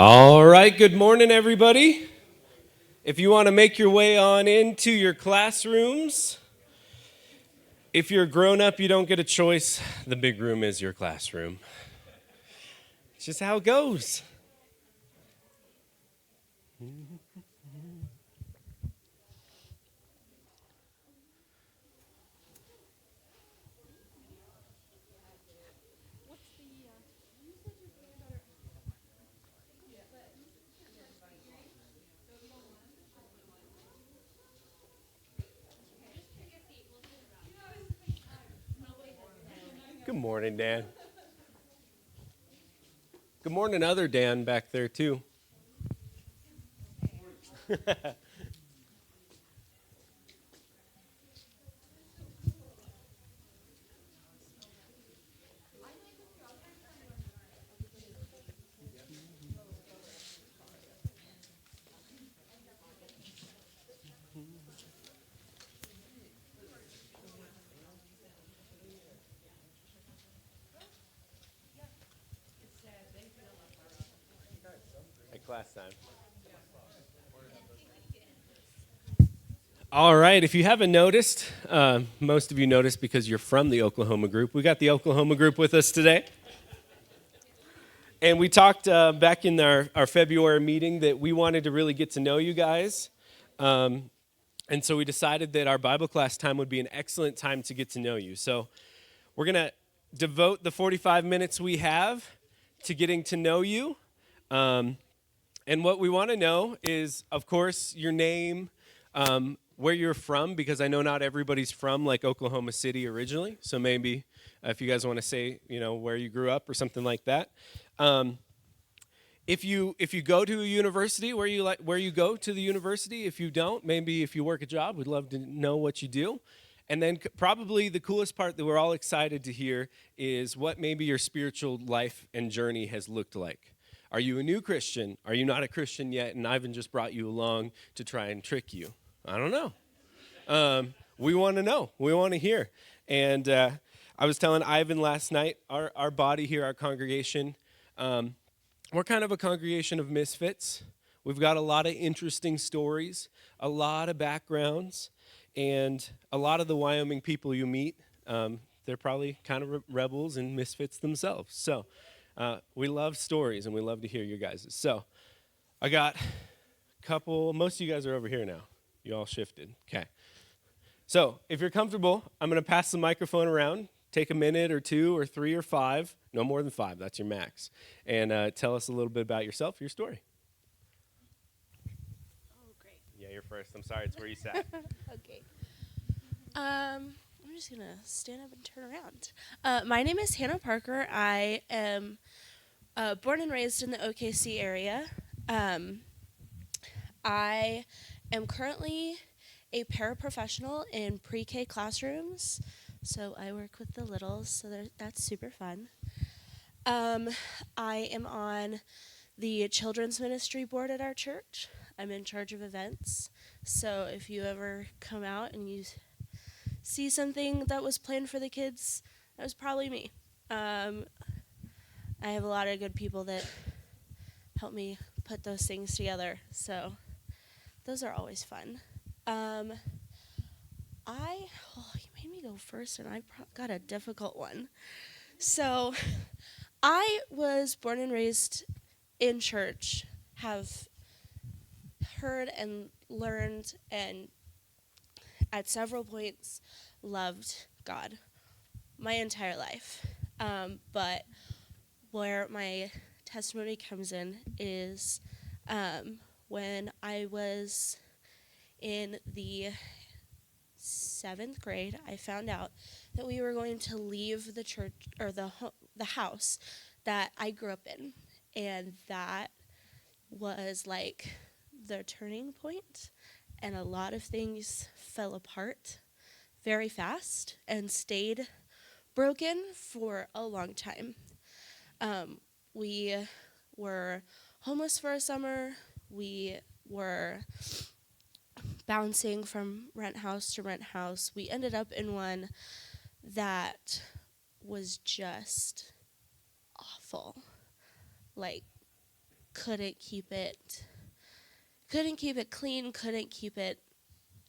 All right, good morning, everybody. If you want to make your way on into your classrooms, if you're a grown up, you don't get a choice. The big room is your classroom. It's just how it goes. Good morning, Dan. Good morning, other Dan back there, too. At class time. All right, if you haven't noticed, most of you noticed because you're from the Oklahoma group. We got the Oklahoma group with us today. And we talked back in our February meeting that we wanted to really get to know you guys. And so we decided that our Bible class time would be an excellent time to get to know you. So we're going to devote the 45 minutes we have to getting to know you. And what we want to know is, of course, your name, where you're from, because I know not everybody's from like Oklahoma City originally. So maybe if you guys want to say, where you grew up or something like that. If you go to a university, where you go to the university. If you don't, maybe if you work a job, we'd love to know what you do. And then probably the coolest part that we're all excited to hear is what maybe your spiritual life and journey has looked like. Are you a new Christian? Are you not a Christian yet? And Ivan just brought you along to try and trick you. I don't know. We want to know. We want to hear. And I was telling Ivan last night, our body here, our congregation, we're kind of a congregation of misfits. We've got a lot of interesting stories, a lot of backgrounds, and a lot of the Wyoming people you meet, they're probably kind of rebels and misfits themselves. So we love stories, and we love to hear your guys'. So I got a couple, most of you guys are over here now. You all shifted. Okay. So if you're comfortable, I'm going to pass the microphone around. Take a minute or two or three or five, no more than five, that's your max. And tell us a little bit about yourself, your story. Oh, great. Yeah, you're first. I'm sorry, it's where you sat. Okay. I'm just going to stand up and turn around. My name is Hannah Parker. I am born and raised in the OKC area. I am currently a paraprofessional in pre-K classrooms. So I work with the littles, so that's super fun. I am on the children's ministry board at our church. I'm in charge of events. So if you ever come out and you see something that was planned for the kids, that was probably me. I have a lot of good people that help me put those things together. So those are always fun. You made me go first, and I got a difficult one. So, I was born and raised in church, have heard and learned, and at several points loved God my entire life. But where my testimony comes in is when I was in the 7th grade, I found out that we were going to leave the church or the house that I grew up in, and that was like the turning point, and a lot of things fell apart very fast and stayed broken for a long time. We were homeless for a summer. We were bouncing from rent house to rent house. We ended up in one that was just awful. Like, couldn't keep it clean, couldn't keep it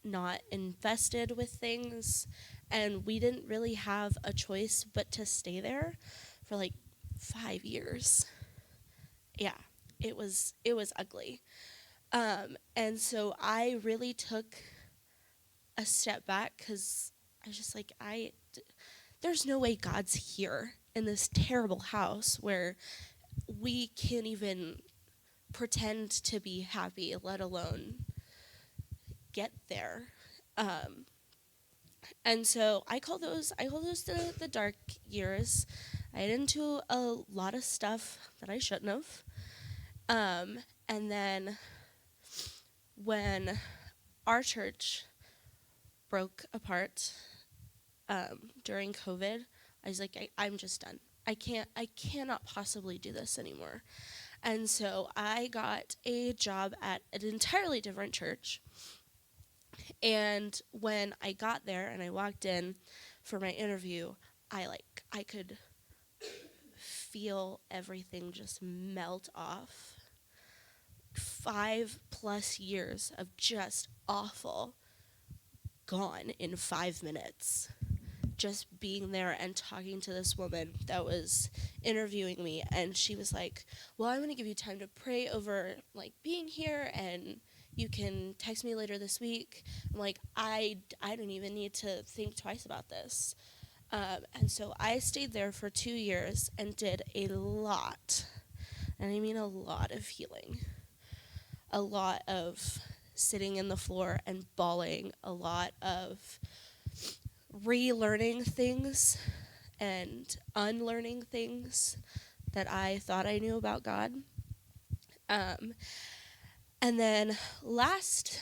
not infested with things, and we didn't really have a choice but to stay there for like 5 years. Yeah, it was ugly. And so I really took a step back because I was just like, there's no way God's here in this terrible house where we can't even pretend to be happy, let alone get there. Um, and so I call those the dark years. I got into a lot of stuff that I shouldn't have. And then when our church broke apart during COVID, I was like, I'm just done. I cannot possibly do this anymore. And so I got a job at an entirely different church. And when I got there and I walked in for my interview, I could feel everything just melt off. 5+ years of just awful gone in 5 minutes. Just being there and talking to this woman that was interviewing me, and she was like, well, I'm going to give you time to pray over like being here, and you can text me later this week. I'm like, I don't even need to think twice about this. And so I stayed there for 2 years and did a lot, and I mean a lot of healing, a lot of sitting in the floor and bawling, a lot of relearning things and unlearning things that I thought I knew about God. And then last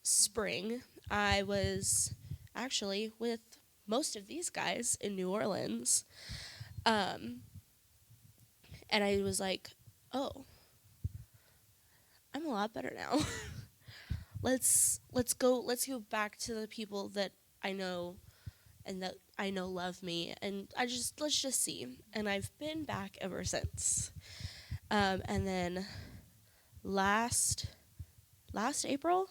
spring, I was actually with most of these guys in New Orleans. And I was like, oh, I'm a lot better now. let's go back to the people that I know and that I know love me, and let's just see. And I've been back ever since. And then last April,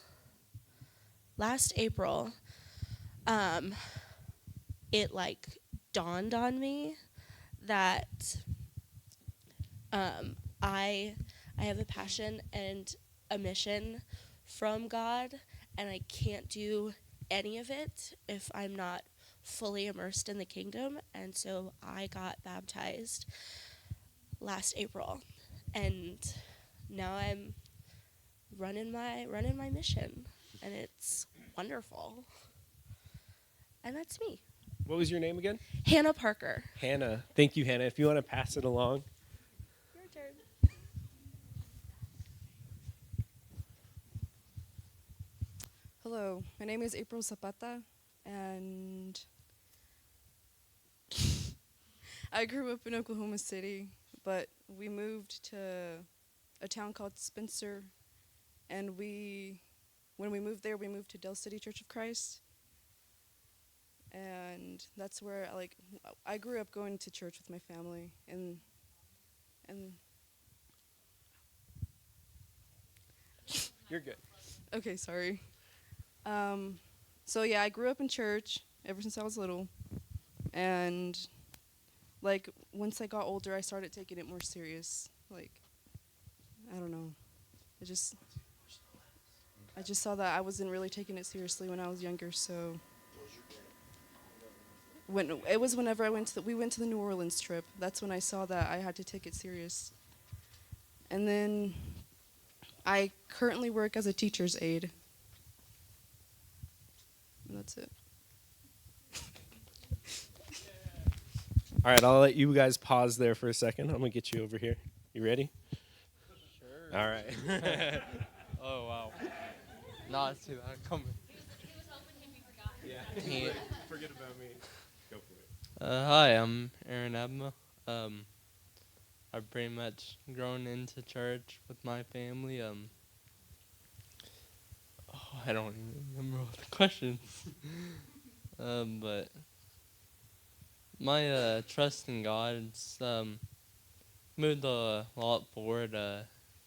it like dawned on me that I have a passion and a mission from God, and I can't do any of it if I'm not fully immersed in the kingdom. And so I got baptized last April, and now I'm running my mission, and it's wonderful. And that's me. What was your name again? Hannah Parker. Hannah. Thank you, Hannah. If you want to pass it along. Your turn. Hello, my name is April Zapata, and I grew up in Oklahoma City, but we moved to a town called Spencer, and when we moved there, we moved to Del City Church of Christ, and that's where I grew up going to church with my family, and You're good. okay, sorry. So yeah, I grew up in church ever since I was little, and like once I got older, I started taking it more serious. Like, I don't know, I just saw that I wasn't really taking it seriously when I was younger. So whenever we went to the New Orleans trip, that's when I saw that I had to take it serious. And then I currently work as a teacher's aide. And that's it. All right, I'll let you guys pause there for a second. I'm going to get you over here. You ready? Sure. All right. Oh, wow. No, it's too bad. Come Yeah. Dang it. Forget about me. Go for it. Hi, I'm Aaron Abma. I've pretty much grown into church with my family. I don't even remember all the questions. But my trust in God, it's moved a lot forward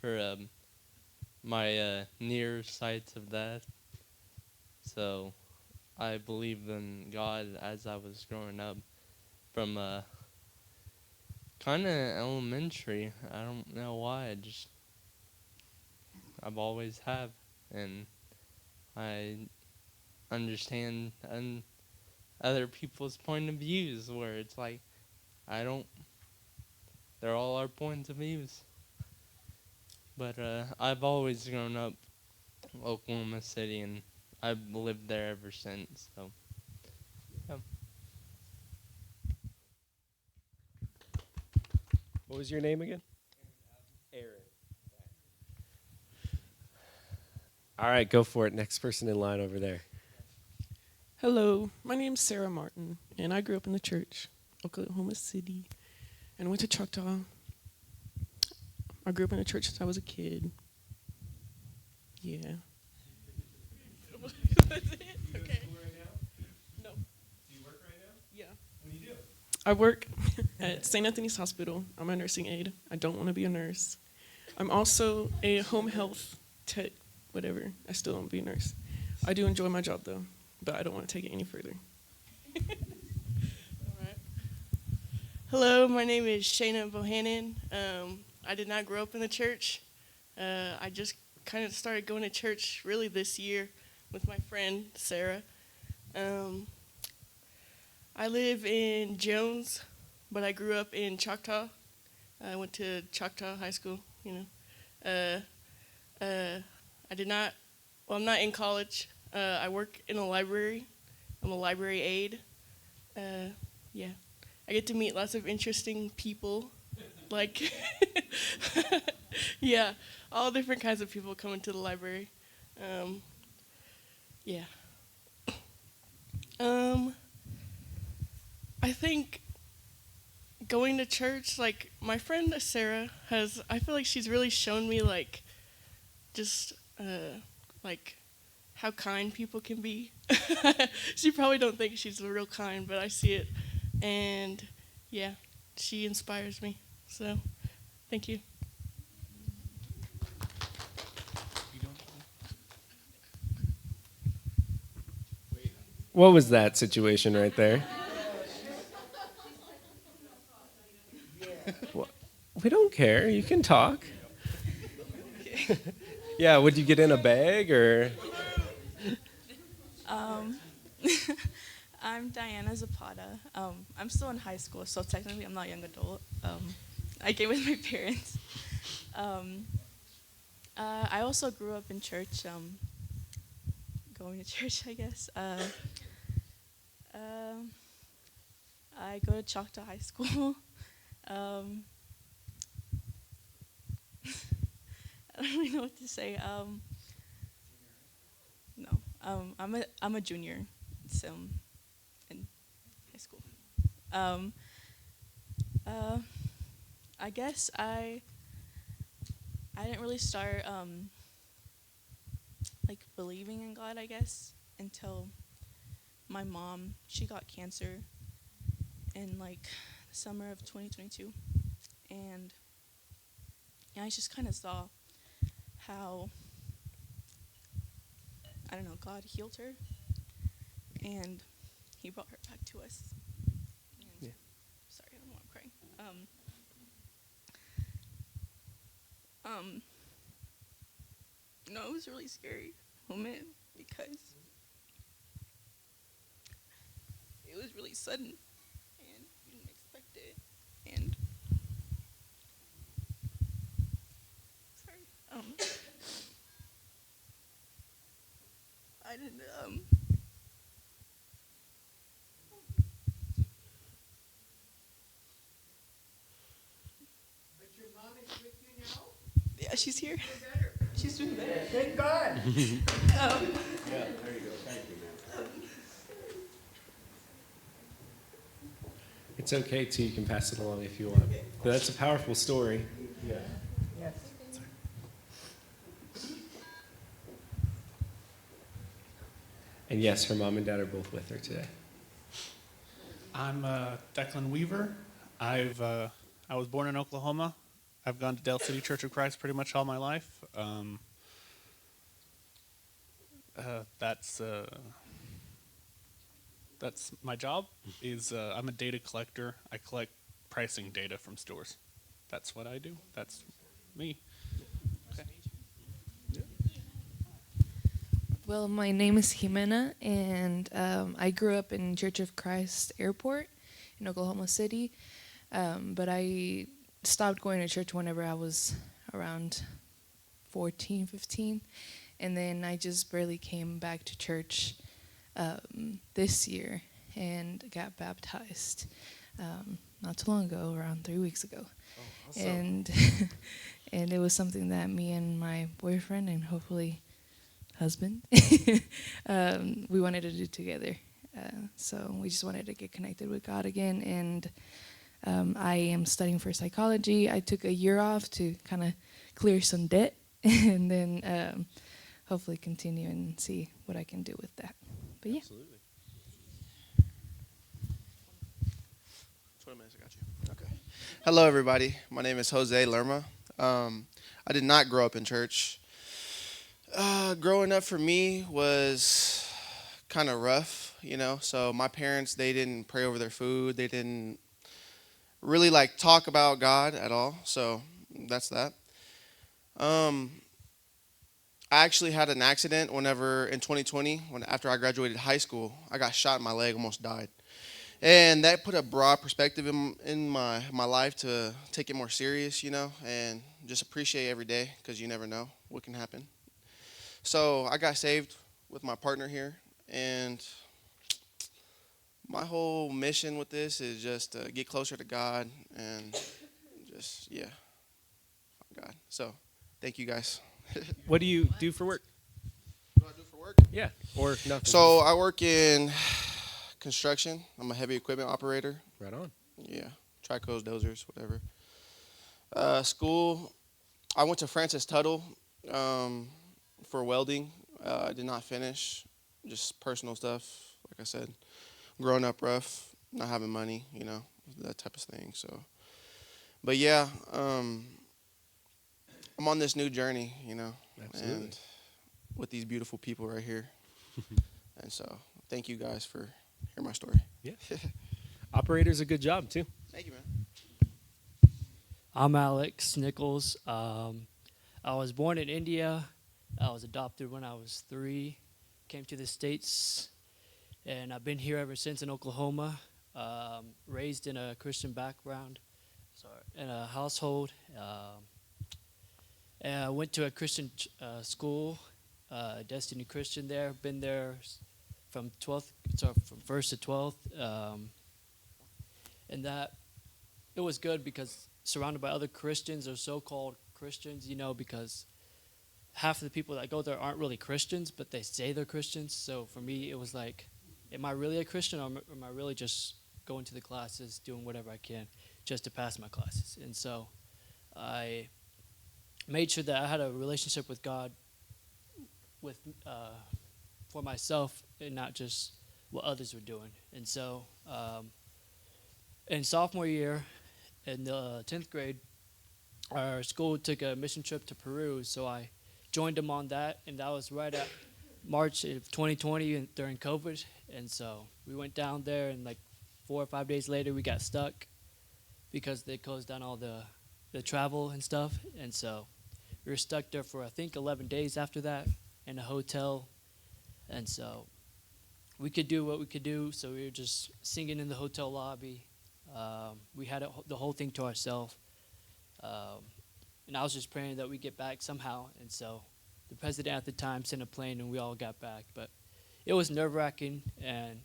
for my near sights of death. So I believed in God as I was growing up from kind of elementary. I don't know why. I've always have, and I understand other people's point of views where it's like I don't. They're all our points of views. But I've always grown up in Oklahoma City, and I've lived there ever since. So, yeah. What was your name again? Aaron. All right, go for it. Next person in line over there. Hello, my name's Sarah Martin, and I grew up in the church, Oklahoma City, and went to Choctaw. I grew up in the church since I was a kid. Yeah. That's it? Okay. No. Do you work right now? Yeah. What do you do? I work at St. Anthony's Hospital. I'm a nursing aide. I don't want to be a nurse. I'm also a home health tech, whatever. I still don't want to be a nurse. I do enjoy my job, though, but I don't want to take it any further. All right. Hello, my name is Shayna Bohannon. I did not grow up in the church. I just kind of started going to church really this year with my friend Sarah. I live in Jones, but I grew up in Choctaw. I went to Choctaw High School, I did not, well, I'm not in college. I work in a library. I'm a library aide. Yeah. I get to meet lots of interesting people. Like, yeah, all different kinds of people come into the library. Yeah. I think going to church, like, my friend Sarah I feel like she's really shown me, like, just, like, how kind people can be. She probably don't think she's real kind, but I see it. And, yeah, she inspires me. So, thank you. What was that situation right there? Well, we don't care. You can talk. Yeah, would you get in a bag or? I'm Diana Zapata. I'm still in high school, so technically I'm not a young adult. I came with my parents. I also grew up in church, going to church, I guess. I go to Choctaw High School. I don't really know what to say. No, I'm a junior, so in high school. I guess I didn't really start like believing in God, I guess, until my mom, she got cancer in like the summer of 2022, and I just kind of saw how, I don't know, God healed her, and He brought her back to us. And Yeah. Sorry, I don't know why I'm crying. No, it was a really scary moment because it was really sudden and you didn't expect it. And sorry, I didn't But your mom is with you now? yeah, she's here. Feel better. She's doing better. Thank God. Yeah, there you go. Thank you, man. It's okay too. You can pass it along if you want. But that's a powerful story. Yeah. Yes. And yes, her mom and dad are both with her today. I'm Declan Weaver. I was born in Oklahoma, I've gone to Del City Church of Christ pretty much all my life. That's my job. I'm a data collector. I collect pricing data from stores. That's what I do. That's me. Well, my name is Jimena, and I grew up in Church of Christ Airport in Oklahoma City, but I stopped going to church whenever I was around 14, 15, and then I just barely came back to church this year and got baptized not too long ago, around 3 weeks ago. Oh, awesome. And and it was something that me and my boyfriend and hopefully husband we wanted to do together. So we just wanted to get connected with God again. And I am studying for psychology. I took a year off to kind of clear some debt and then hopefully continue and see what I can do with that. But yeah. Absolutely. 20 minutes, I got you. Okay. Hello, everybody. My name is Jose Lerma. I did not grow up in church. Growing up for me was kind of rough, you know. So my parents, they didn't pray over their food. They didn't really like talk about God at all. So that's that. I actually had an accident whenever in 2020, after I graduated high school, I got shot in my leg, almost died. And that put a broad perspective in my life to take it more serious, you know, and just appreciate every day because you never know what can happen. So I got saved with my partner here, and my whole mission with this is just to get closer to God and just, yeah, God. So thank you guys. What do you do for work? What do I do for work? Yeah, or nothing. So I work in construction. I'm a heavy equipment operator. Right on. Yeah, tracos, dozers, whatever. School, I went to Francis Tuttle for welding. I did not finish, just personal stuff. Like I said, growing up rough, not having money, you know, that type of thing. So, but yeah, I'm on this new journey, you know, Absolutely. and with these beautiful people right here. And so, thank you guys for hearing my story. Yeah. Operator's a good job too. Thank you, man. I'm Alex Nichols. I was born in India. I was adopted when I was 3. Came to the States, and I've been here ever since in Oklahoma. Raised in a Christian background, in a household. And I went to a Christian school, Destiny Christian there. Been there from 12th, from 1st to 12th. And that, it was good because surrounded by other Christians or so-called Christians, you know, because half of the people that go there aren't really Christians, but they say they're Christians. So for me, it was like, am I really a Christian, or am I really just going to the classes, doing whatever I can just to pass my classes? And so I made sure that I had a relationship with God with for myself and not just what others were doing. And so in sophomore year, in the 10th grade, our school took a mission trip to Peru, so I joined them on that, and that was right at March of 2020 and during COVID. And so we went down there, and like 4 or 5 days later, we got stuck because they closed down all the travel and stuff. And so we were stuck there for, I think, 11 days after that in a hotel. And so we could do what we could do, so we were just singing in the hotel lobby. We had the whole thing to ourselves. And I was just praying that we get back somehow. And so the president at the time sent a plane, and we all got back. But it was nerve-wracking, and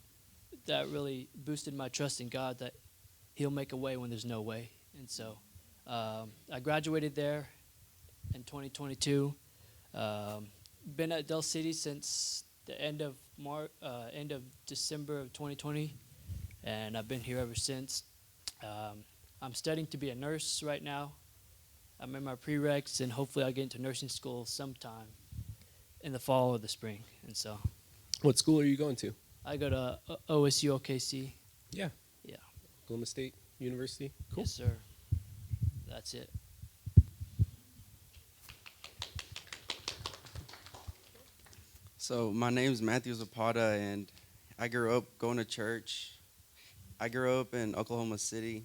that really boosted my trust in God that he'll make a way when there's no way. And so I graduated there in 2022. Been at Del City since the end of December of 2020, and I've been here ever since. I'm studying to be a nurse right now. I'm in my prereqs, and hopefully I'll get into nursing school sometime in the fall or the spring. And so, What school are you going to? I go to OSU OKC. Yeah. Yeah. Oklahoma State University. Cool. Yes, sir. That's it. So my name's Matthew Zapata, and I grew up going to church. I grew up in Oklahoma City,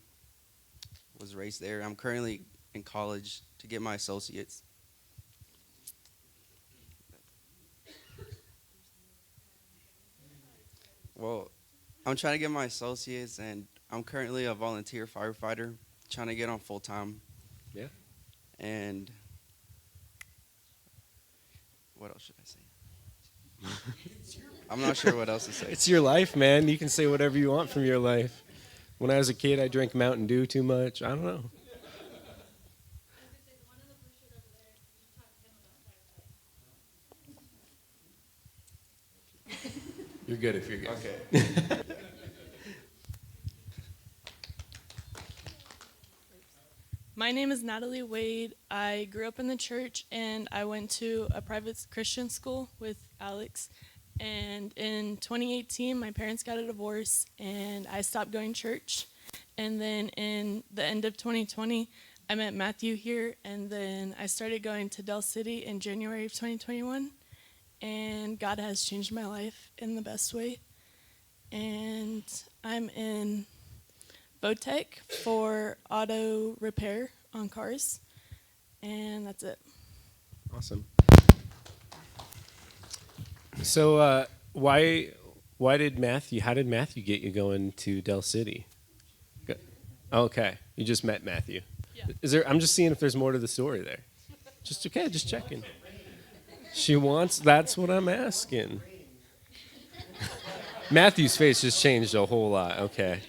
was raised there. I'm currently in college to get my associates. Well, I'm trying to get my associates, and I'm currently a volunteer firefighter, trying to get on full time. Yeah. And what else should I say? I'm not sure what else to say. It's your life, man. You can say whatever you want from your life. When I was a kid, I drank Mountain Dew too much. I don't know. You're good if you're good. Okay. My name is Natalie Wade. I grew up in the church and I went to a private Christian school with Alex. And in 2018, my parents got a divorce and I stopped going to church. And then in the end of 2020, I met Matthew here, and then I started going to Del City in January of 2021. And God has changed my life in the best way. And I'm in Botech for auto repair on cars, and that's it. Awesome. So, why did Matthew? How did Matthew get you going to Del City? Okay, you just met Matthew. Yeah. Is there? I'm just seeing if there's more to the story there. Just okay, just checking. She wants. That's what I'm asking. Matthew's face just changed a whole lot. Okay.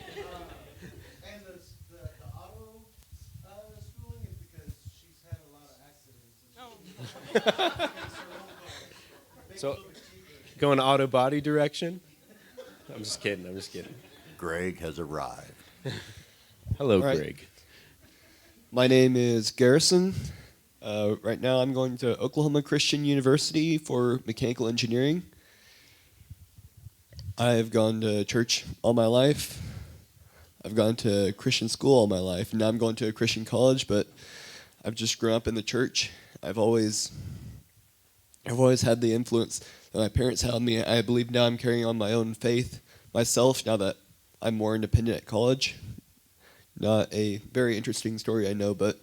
And the auto schooling is because she's had a lot of accidents. So, going auto body direction? I'm just kidding. Greg has arrived. Hello, All right. Greg. My name is Garrison. Right now I'm going to Oklahoma Christian University for mechanical engineering. I've gone to church all my life. I've gone to Christian school all my life. Now I'm going to a Christian college, but I've just grown up in the church. I've always had the influence that my parents had on me. I believe now I'm carrying on my own faith myself now that I'm more independent at college. Not a very interesting story, I know, but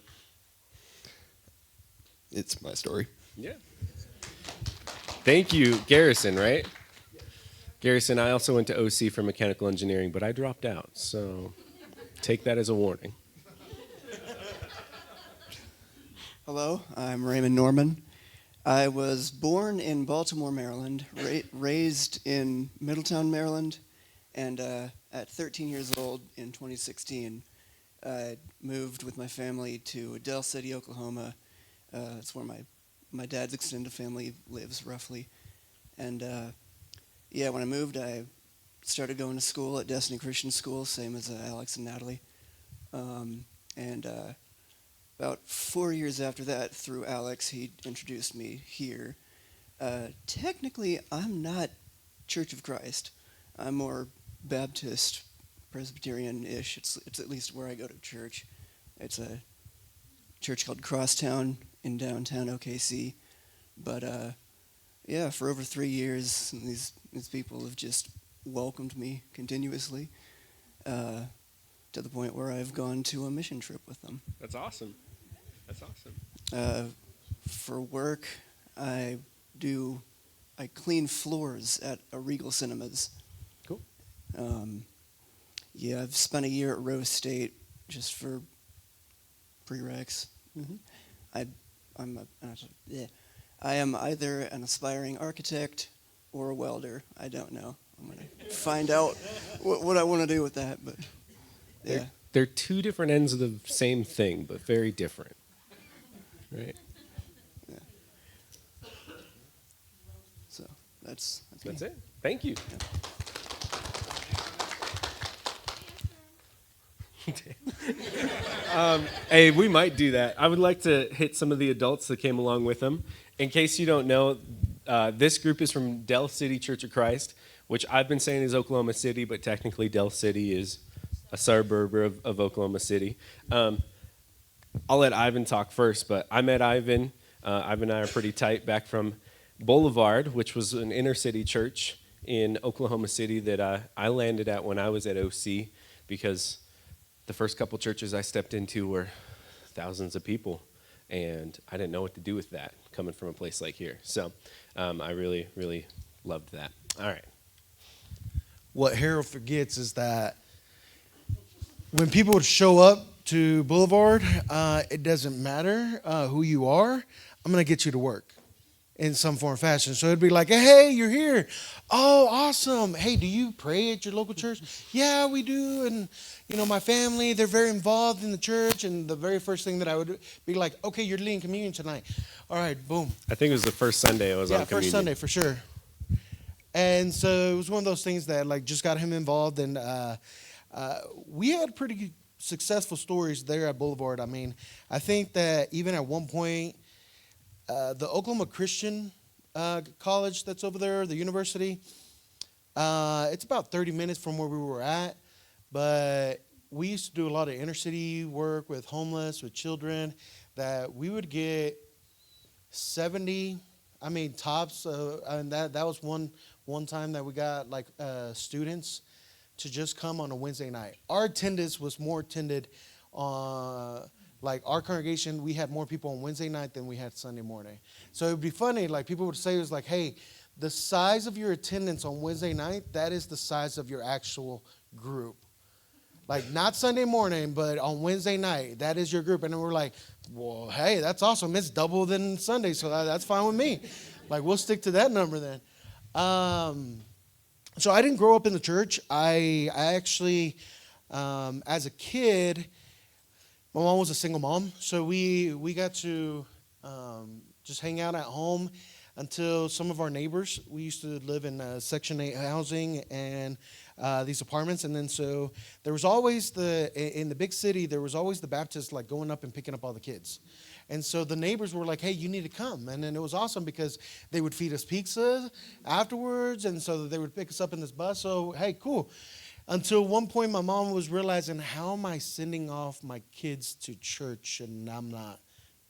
it's my story. Yeah. Thank you, Garrison, right? Garrison, I also went to OC for mechanical engineering, but I dropped out, so take that as a warning. Hello, I'm Raymond Norman. I was born in Baltimore, Maryland, raised in Middletown, Maryland, and at 13 years old in 2016, I moved with my family to Del City, Oklahoma. It's where my dad's extended family lives, roughly. And when I moved, I started going to school at Destiny Christian School, same as Alex and Natalie. About 4 years after that, through Alex, he introduced me here. Technically, I'm not Church of Christ. I'm more Baptist, Presbyterian-ish. It's at least where I go to church. It's a church called Crosstown in downtown OKC. But for over 3 years, these people have just welcomed me continuously to the point where I've gone to a mission trip with them. That's awesome. For work, I clean floors at a Regal Cinemas. Cool. I've spent a year at Rose State just for prereqs. Mm-hmm. I am either an aspiring architect or a welder. I don't know. I'm gonna find out what I want to do with that. But yeah, They're two different ends of the same thing, but very different. Right? yeah. So that's me. That's it. Thank you. Hey, we might do that. I would like to hit some of the adults that came along with them. In case you don't know, this group is from Del City Church of Christ, which I've been saying is Oklahoma City, but technically Del City is a suburb of Oklahoma City. I'll let Ivan talk first, but I met Ivan. Ivan and I are pretty tight back from Boulevard, which was an inner city church in Oklahoma City that I landed at when I was at OC, because the first couple churches I stepped into were thousands of people, and I didn't know what to do with that coming from a place like here. So I really, really loved that. All right. What Harold forgets is that when people would show up to Boulevard, it doesn't matter who you are. I'm going to get you to work in some form or fashion. So it'd be like, hey, you're here. Oh, awesome. Hey, do you pray at your local church? Yeah, we do. And, you know, my family, they're very involved in the church. And the very first thing that I would be like, okay, you're leading communion tonight. All right, boom. I think it was the first Sunday I was on communion. Yeah, first Sunday for sure. And so it was one of those things that like just got him involved. And we had pretty successful stories there at Boulevard. I mean, I think that even at one point, the Oklahoma Christian College that's over there, the university, it's about 30 minutes from where we were at, but we used to do a lot of inner city work with homeless, with children, that we would get 70, I mean, tops, and that was one time that we got like students to just come on a Wednesday night. Our attendance was more attended like our congregation, we had more people on Wednesday night than we had Sunday morning. So it would be funny, like people would say, it was like, hey, the size of your attendance on Wednesday night, that is the size of your actual group. Like not Sunday morning, but on Wednesday night, that is your group. And then we're like, well, hey, that's awesome. It's double than Sunday, so that's fine with me. Like we'll stick to that number then. So I didn't grow up in the church. I actually, as a kid, my mom was a single mom, so we got to just hang out at home until some of our neighbors, we used to live in Section 8 housing and these apartments, and then so there was always in the big city, there was always the Baptists like going up and picking up all the kids. And so the neighbors were like, hey, you need to come. And then it was awesome because they would feed us pizza afterwards, and so they would pick us up in this bus, so hey, cool. Until one point, my mom was realizing, how am I sending off my kids to church and I'm not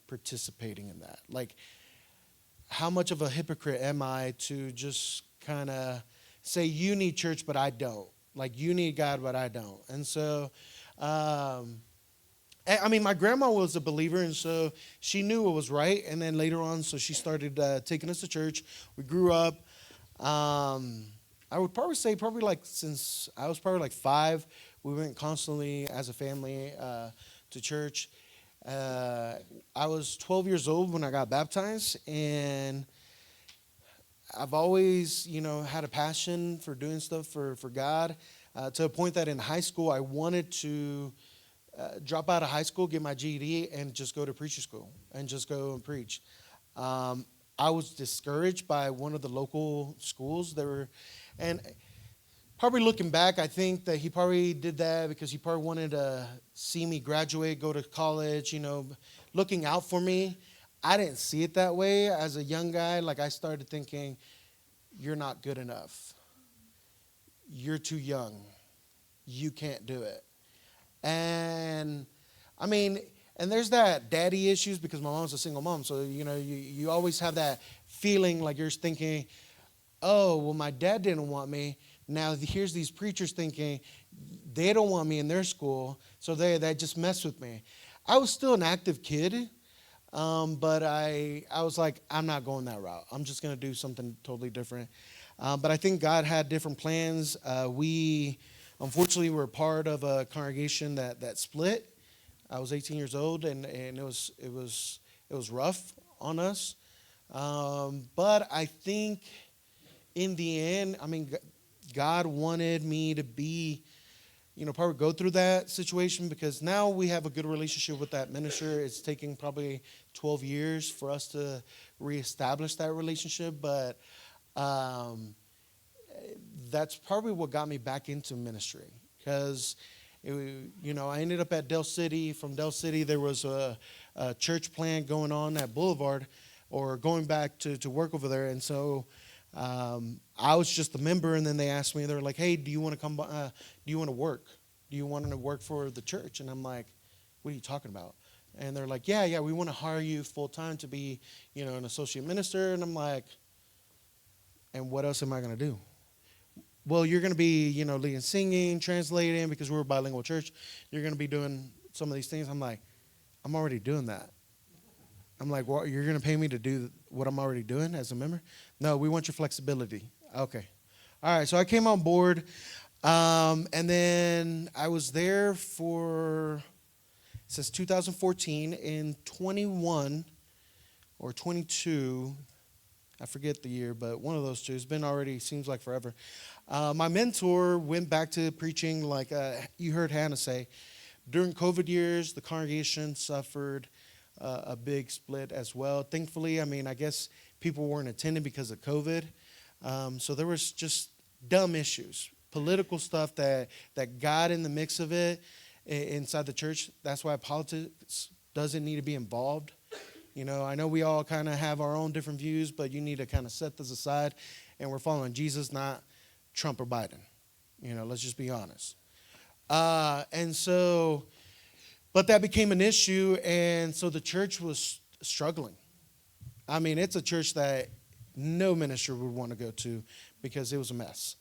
participating in that? Like, how much of a hypocrite am I to just kind of say, you need church, but I don't. Like, you need God, but I don't. And so, I mean, my grandma was a believer, and so she knew it was right. And then later on, so she started taking us to church. We grew up. I would probably say like since I was probably like 5, we went constantly as a family to church. I was 12 years old when I got baptized, and I've always, you know, had a passion for doing stuff for God to a point that in high school I wanted to drop out of high school, get my GED, and just go to preacher school and just go and preach. I was discouraged by one of the local schools that were, and probably looking back, I think that he probably did that because he probably wanted to see me graduate, go to college, you know, looking out for me. I didn't see it that way as a young guy. Like I started thinking, you're not good enough. You're too young. You can't do it. And I mean, and there's that daddy issues because my mom's a single mom. So, you know, you always have that feeling like you're thinking, oh, well, my dad didn't want me. Now here's these preachers thinking they don't want me in their school. So they just mess with me. I was still an active kid, but I was like, I'm not going that route. I'm just going to do something totally different. But I think God had different plans. We, unfortunately, were part of a congregation that split. I was 18 years old, and it was rough on us. But I think in the end, I mean, God wanted me to be, you know, probably go through that situation because now we have a good relationship with that minister. It's taking probably 12 years for us to reestablish that relationship, but that's probably what got me back into ministry because, you know, I ended up at Del City. From Del City, there was a church plant going on at Boulevard or going back to work over there, and so I was just a member, and then they asked me, they were like, hey, do you want to come, do you want to work? Do you want to work for the church? And I'm like, what are you talking about? And they're like, yeah, we want to hire you full time to be, you know, an associate minister. And I'm like, And what else am I going to do? Well, you're going to be, leading singing, translating, because we're a bilingual church. You're going to be doing some of these things. I'm like, I'm already doing that. I'm like, well, you're going to pay me to do what I'm already doing as a member? No, we want your flexibility. Okay. All right, so I came on board, and then I was there since 2014. In 21 or 22, I forget the year, but one of those two. It's been already, seems like forever. My mentor went back to preaching, like you heard Hannah say. During COVID years, the congregation suffered a big split as well. Thankfully, I guess people weren't attending because of COVID. So there was just dumb issues, political stuff that got in the mix of it inside the church. That's why politics doesn't need to be involved. I know we all kind of have our own different views, but you need to kind of set this aside, and we're following Jesus, not Trump or Biden. Let's just be honest. And so, but that became an issue, and so the church was struggling. It's a church that no minister would want to go to because it was a mess.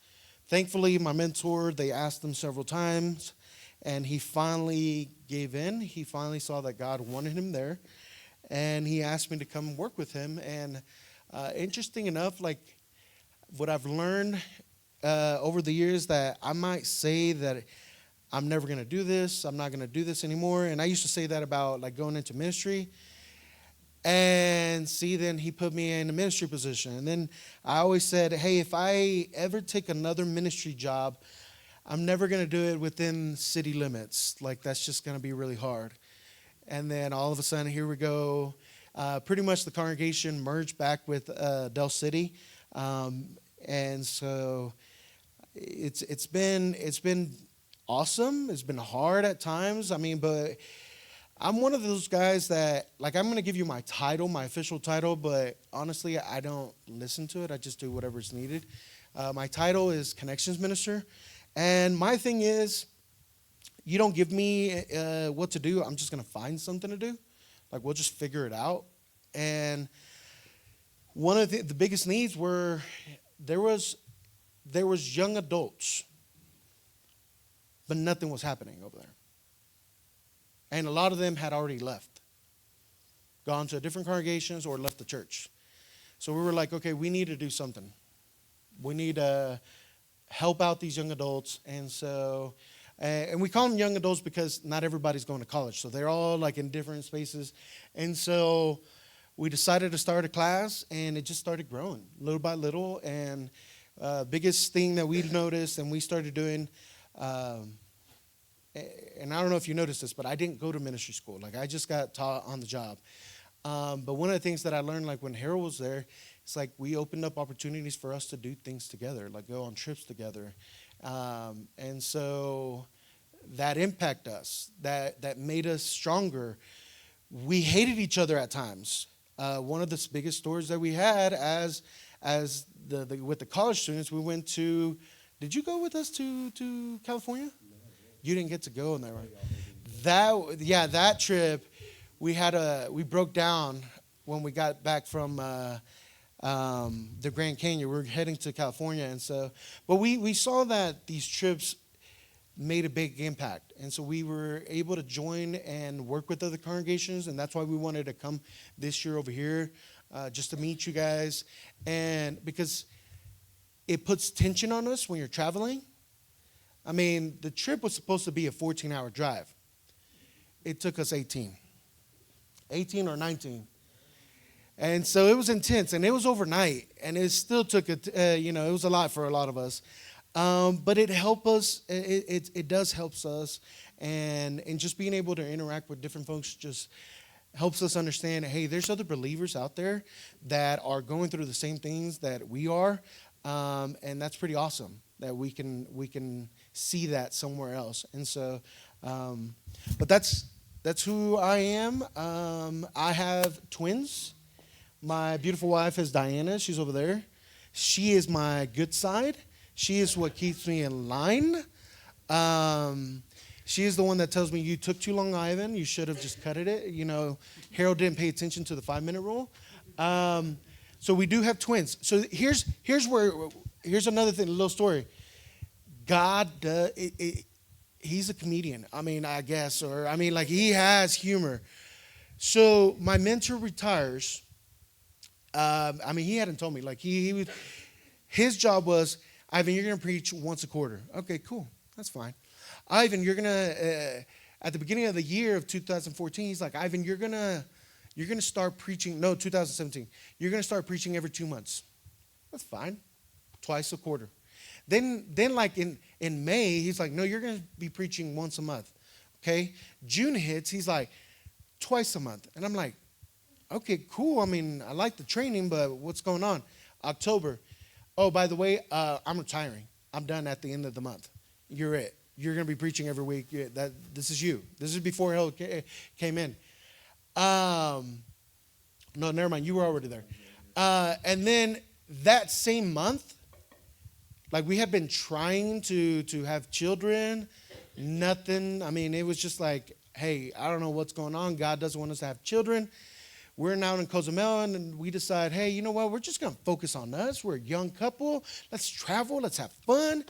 Thankfully, my mentor, they asked him several times, and he finally gave in. He finally saw that God wanted him there. And he asked me to come work with him. And interesting enough, like what I've learned over the years, that I might say that I'm never going to do this. I'm not going to do this anymore. And I used to say that about like going into ministry. And then he put me in a ministry position. And then I always said, hey, if I ever take another ministry job, I'm never going to do it within city limits. Like that's just going to be really hard. And then all of a sudden, here we go. Pretty much the congregation merged back with Del City, and so it's been awesome. It's been hard at times. But I'm one of those guys that, like, I'm going to give you my title, my official title, but honestly, I don't listen to it. I just do whatever's needed. My title is Connections Minister, and my thing is, you don't give me what to do, I'm just going to find something to do. Like, we'll just figure it out. And one of the biggest needs were there was young adults, but nothing was happening over there. And a lot of them had already left, gone to different congregations or left the church. So we were like, okay, we need to do something. We need to help out these young adults. And so... and we call them young adults because not everybody's going to college. So they're all like in different spaces. And so we decided to start a class, and it just started growing little by little. And biggest thing that we've noticed and we started doing, and I don't know if you noticed this, but I didn't go to ministry school. Like I just got taught on the job. But one of the things that I learned, like when Harold was there, it's like we opened up opportunities for us to do things together, like go on trips together. And so that impacted us, that made us stronger. We hated each other at times. One of the biggest stories that we had as with the college students, we went to, did you go with us to California? You didn't get to go in there, right? That trip, we broke down when we got back from the Grand Canyon. We were heading to California, and so, but we saw that these trips made a big impact, and so we were able to join and work with other congregations, and that's why we wanted to come this year over here, just to meet you guys, and because it puts tension on us when you're traveling. The trip was supposed to be a 14-hour drive. It took us 18 or 19. And so it was intense, and it was overnight, and it still took it was a lot for a lot of us. But it helped us. It does helps us, and just being able to interact with different folks just helps us understand. Hey, there's other believers out there that are going through the same things that we are, and that's pretty awesome that we can see that somewhere else. And so, but that's who I am. I have twins. My beautiful wife is Diana. She's over there. She is my good side. She is what keeps me in line. She is the one that tells me, you took too long, Ivan. You should have just cut it. Harold didn't pay attention to the 5-minute rule. So we do have twins. So here's another thing, a little story. God, he's a comedian. I mean, I guess, or I mean, like he has humor. So my mentor retires. I mean, he hadn't told me. Like he was, his job was, Ivan, you're gonna preach once a quarter. Okay, cool, that's fine. Ivan, you're gonna at the beginning of the year of 2014, he's like, Ivan, you're gonna start preaching. No, 2017. You're gonna start preaching every 2 months. That's fine, twice a quarter. Then like in May, he's like, no, you're gonna be preaching once a month. Okay, June hits, he's like, twice a month, and I'm like, okay, cool. I mean, I like the training, but what's going on? October. Oh, by the way, I'm retiring. I'm done at the end of the month. You're it. You're going to be preaching every week. This is you. This is before Hill came in. No, never mind. You were already there. And then that same month, like we had been trying to have children. Nothing. I mean, it was just like, hey, I don't know what's going on. God doesn't want us to have children. We're now in Cozumel, and we decide, hey, you know what? We're just going to focus on us. We're a young couple. Let's travel. Let's have fun.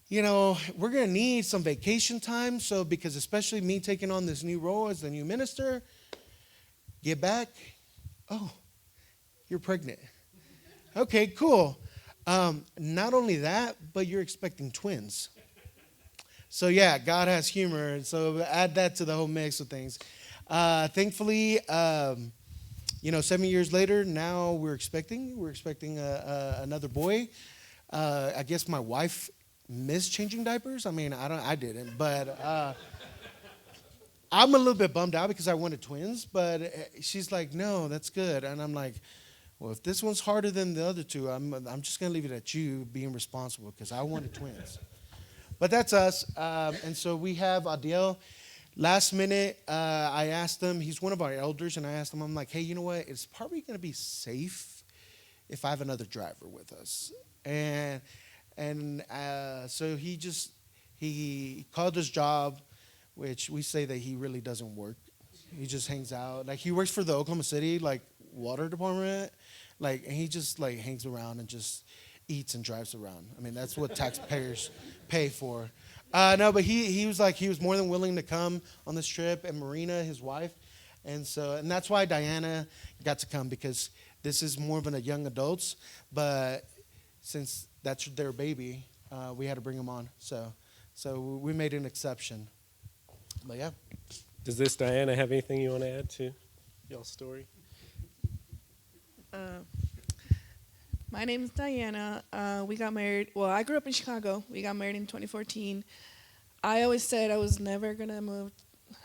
You know, we're going to need some vacation time. So, because especially me taking on this new role as the new minister, get back. Oh, you're pregnant. Okay, cool. Not only that, but you're expecting twins. So, yeah, God has humor. And so add that to the whole mix of things. Thankfully, 7 years later, now we're expecting another boy. I guess my wife missed changing diapers. I mean, I didn't, but I'm a little bit bummed out because I wanted twins. But she's like, no, that's good, and I'm like, well, if this one's harder than the other two, I'm just gonna leave it at you being responsible because I wanted twins. But that's us, and so we have Adiel. Last minute, I asked him, he's one of our elders, and I asked him, I'm like, hey, you know what? It's probably going to be safe if I have another driver with us. And so he called his job, which we say that he really doesn't work. He just hangs out. Like, he works for the Oklahoma City, like, water department. Like, and he just, like, hangs around and just eats and drives around. I mean, that's what taxpayers pay for. No, but he was more than willing to come on this trip, and Marina, his wife, and that's why Diana got to come, because this is more of a young adults, but since that's their baby, we had to bring them on. So we made an exception. But yeah. Does this Diana have anything you want to add to y'all's story? My name is Diana. We got married. Well, I grew up in Chicago. We got married in 2014. I always said I was never going to move.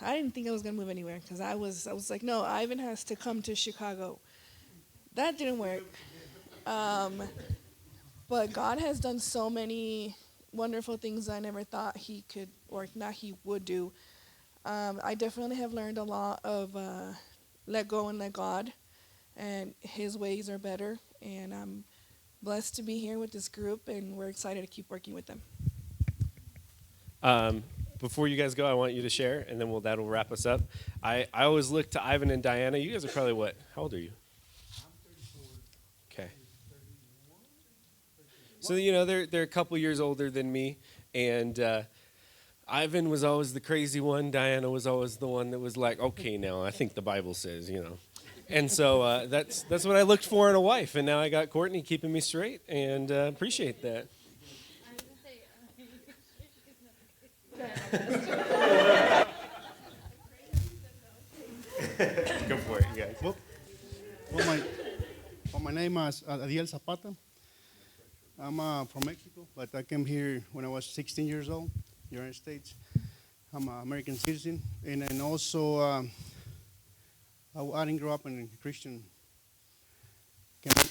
I didn't think I was going to move anywhere because I was like, no, Ivan has to come to Chicago. That didn't work. But God has done so many wonderful things I never thought he could, or not he would do. I definitely have learned a lot of let go and let God, and his ways are better. And I'm blessed to be here with this group, and we're excited to keep working with them. Before you guys go, I want you to share, and then that'll wrap us up. I always look to Ivan and Diana. You guys are probably what? How old are you? I'm 34. Okay. So they're a couple years older than me, and Ivan was always the crazy one. Diana was always the one that was like, okay, now I think the Bible says, And so that's what I looked for in a wife, and now I got Courtney keeping me straight, and appreciate that. Go for it, you guys. Well, my name is Adiel Zapata. I'm from Mexico, but I came here when I was 16 years old, United States. I'm an American citizen, and also I didn't grow up in a Christian.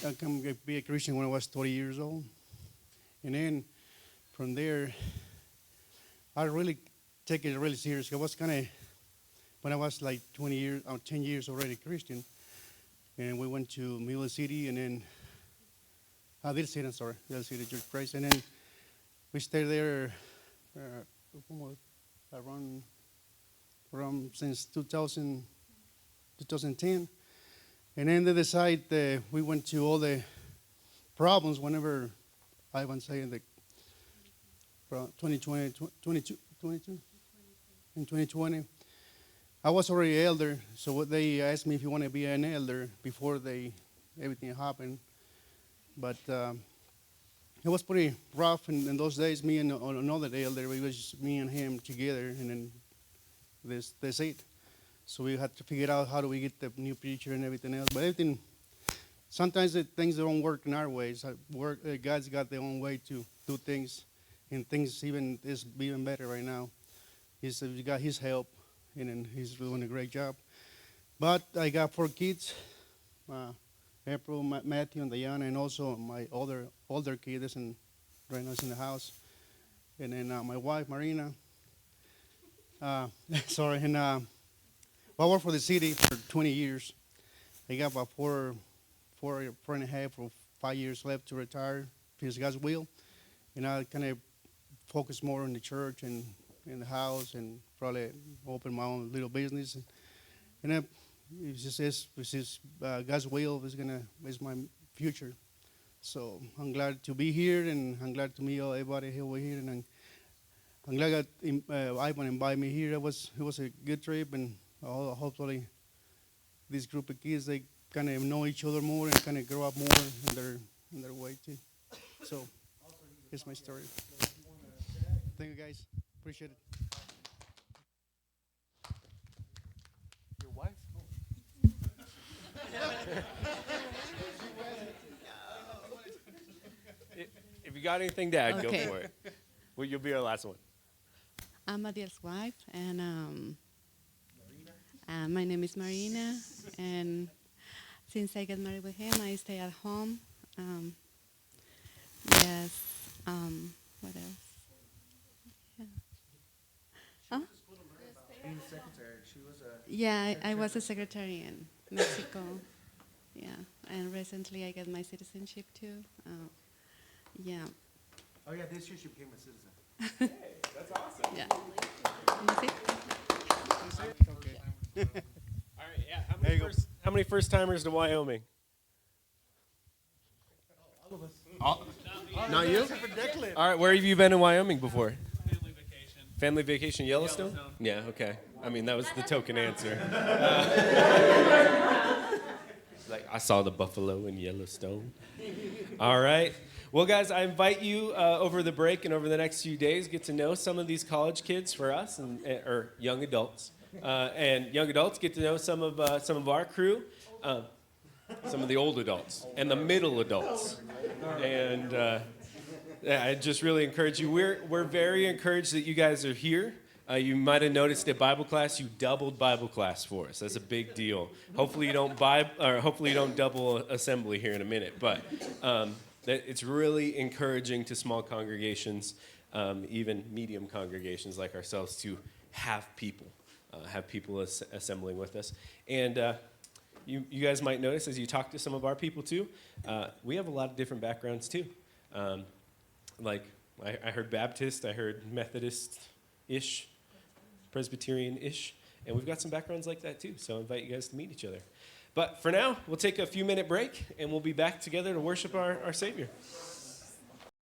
I came to be a Christian when I was 30 years old, and then from there, I really take it really serious. I was kind of, when I was like 10 years already Christian, and we went to Middle City, and then, Middle City Church Christ, and then we stayed there around since 2010, And then they decide we went to all the problems whenever I was saying the 2020, 22, in 2020. I was already elder, so what they asked me if you want to be an elder before everything happened. But it was pretty rough in those days. Me and another elder, it was just me and him together, and then that's it. So we had to figure out how do we get the new preacher and everything else. But everything, sometimes things don't work in our ways. God's got their own way to do things, and things is even better right now. He's got His help, and then He's doing a great job. But I got 4 kids. April, Matthew, and Diana, and also my older kid is right now is in the house, and then my wife Marina. Sorry, and I worked for the city for 20 years. I got about four and a half or 5 years left to retire, if it's God's will, and I kind of focus more on the church and in the house, and probably open my own little business, and then. It's just God's will is my future. So I'm glad to be here, and I'm glad to meet everybody over here, and I'm glad Ivan invited me here. It was a good trip, and hopefully this group of kids, they kind of know each other more and kind of grow up more in their way too. So here's my story. Thank you guys. Appreciate it. Your wife? If you got anything to add, Okay. go for it. Well, you'll be our last one. I'm Adiel's wife, and my name is Marina. And since I got married with him, I stay at home. Yes. What else? Yeah. Huh? Yeah, I was a secretary in Mexico. Yeah, and recently I got my citizenship too. Yeah. Oh yeah, this year she became a citizen. Hey, that's awesome. Yeah. Okay. All right, yeah. How many first timers to Wyoming? All of us. Not you? All right, where have you been in Wyoming before? Family vacation, Yellowstone? Yeah, okay. I mean, that was the token answer. Like, I saw the buffalo in Yellowstone. All right. Well, guys, I invite you over the break and over the next few days, get to know some of these college kids for us, or young adults. And young adults, get to know some of our crew, some of the old adults, and the middle adults. And I just really encourage you. We're very encouraged that you guys are here. You might have noticed at Bible class, you doubled Bible class for us. That's a big deal. Hopefully you don't double assembly here in a minute. But it's really encouraging to small congregations, even medium congregations like ourselves, to have people assembling with us. And you guys might notice as you talk to some of our people too, we have a lot of different backgrounds too. Like I heard Baptist, I heard Methodist-ish, Presbyterian-ish, and we've got some backgrounds like that too. So I invite you guys to meet each other. But for now, we'll take a few-minute break, and we'll be back together to worship our Savior.